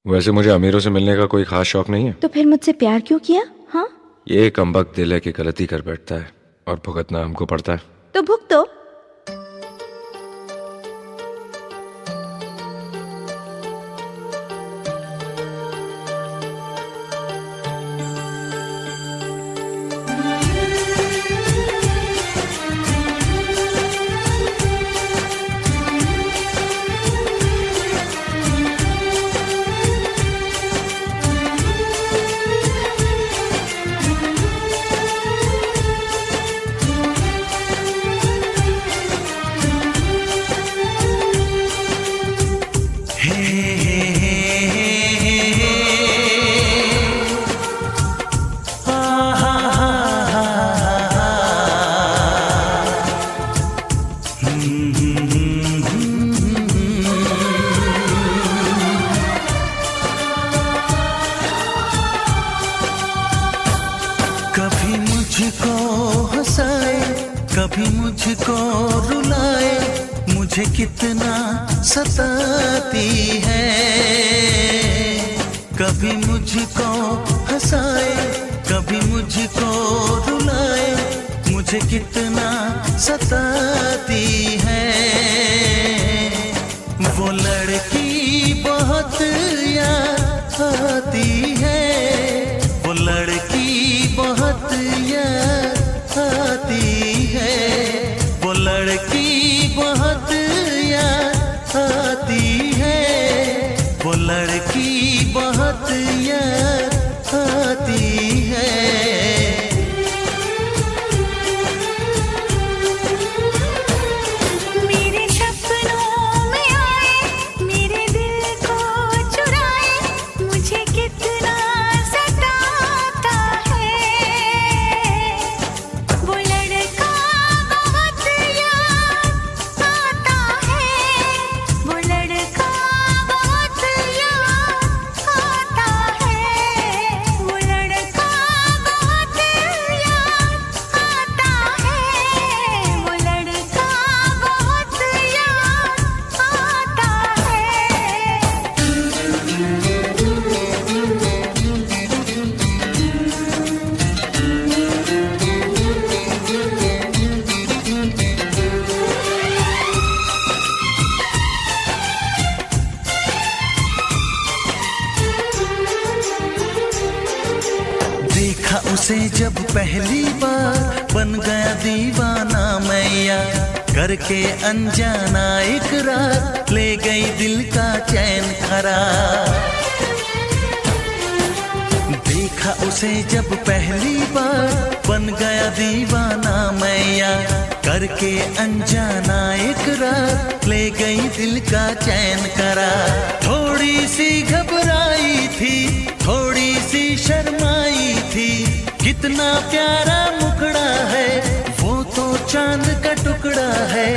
वैसे मुझे अमीरों से मिलने का कोई खास शौक नहीं है। तो फिर मुझसे प्यार क्यों किया? हाँ, ये कमबख्त दिल है कि गलती कर बैठता है और भुगतना हमको पड़ता है। तो भुगतो। कभी मुझको हंसाए, कभी मुझको रुलाए, मुझे कितना सताती है। कभी मुझको हंसाए, कभी मुझको रुलाए, मुझे कितना सताती है। वो लड़की बहुत याद आती है, वो लड़की बहुत याद आती है, वो लड़की बहुत याद आती है, वो लड़की बहुत याद आती है। मेरे सपनों में आए, मेरे दिल को चुराए, मुझे कितना सताता है। वो लड़का बहुत याद आता है, वो लड़का बहुत याद आता है, वो लड़का बहुत याद आता है, वो लड़का बहुत याद आता देखा उसे जब पहली बार, बन गया दीवाना मैया, करके अनजाना इकरार, ले गई दिल का चैन करार। देखा उसे जब पहली बार, बन गया दीवाना मैया, करके अनजाना इकरार, ले गई दिल का चैन करार। थोड़ी सी घबराई थी, थोड़ी सी शर्माई थी, कितना प्यारा मुखड़ा है, वो तो चांद का टुकड़ा है,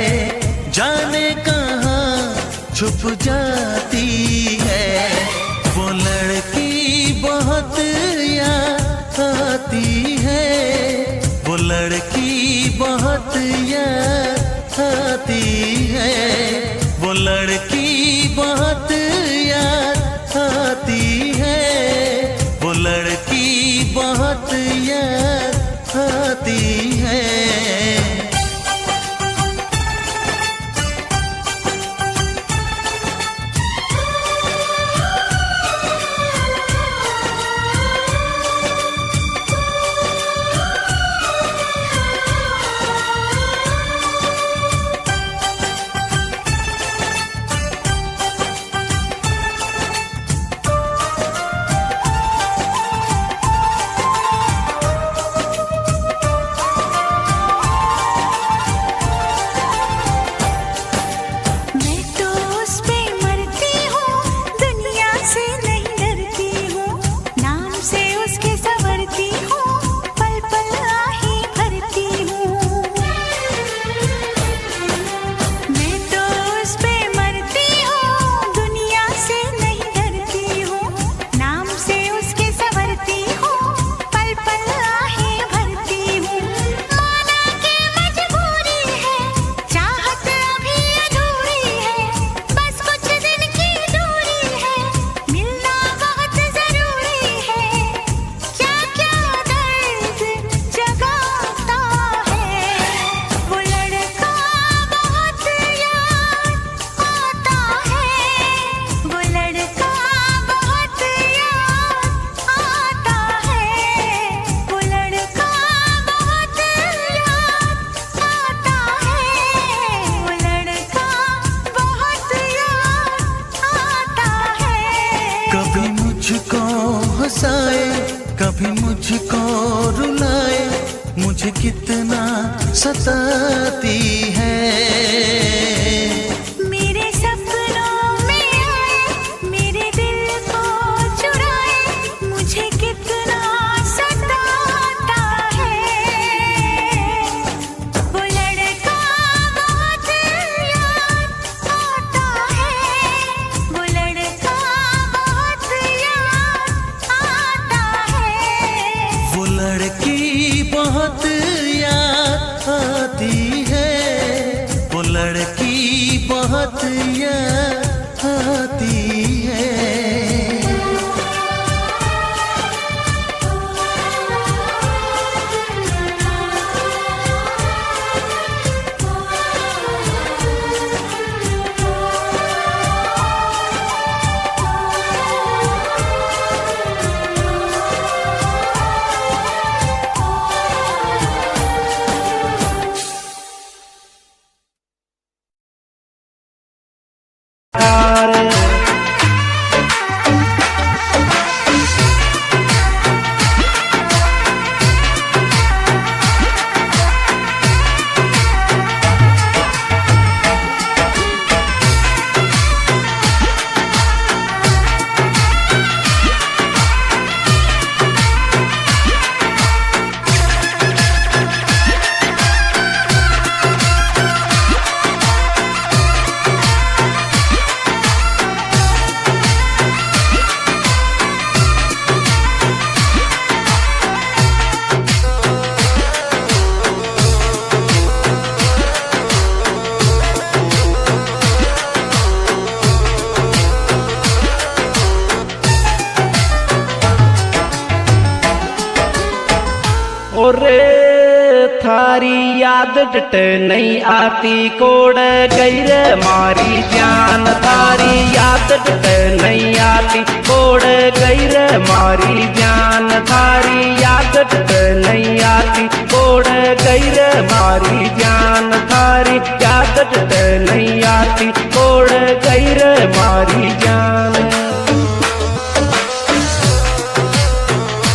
जाने कहाँ छुप जाती है। वो लड़की बहुत याद आती है, वो लड़की बहुत याद आती है, वो लड़की बहुत याद आती है, वो लड़की बहुत याद आती है। हंसाए, कभी मुझको रुलाए, मुझे कितना सताती है। मेरे सपनों में आए, मेरे दिल को चुराए, मुझे कितना सताता है। वो लड़का बहुत याद आता है, वो लड़का बहुत याद आता है। वो लड़की बहुत याद आती है, वो लड़की बहुत याद आती है। ओरे थारी याद डट नहीं आती, कोड़ गई रे मारी जान। थारी याद डट नहीं आती, कोड़ गई रे मारी जान। थारी याद डट नहीं आती, कोड़ गई रे मारी जान। थारी याद डट नहीं आती, कोड़ गई रे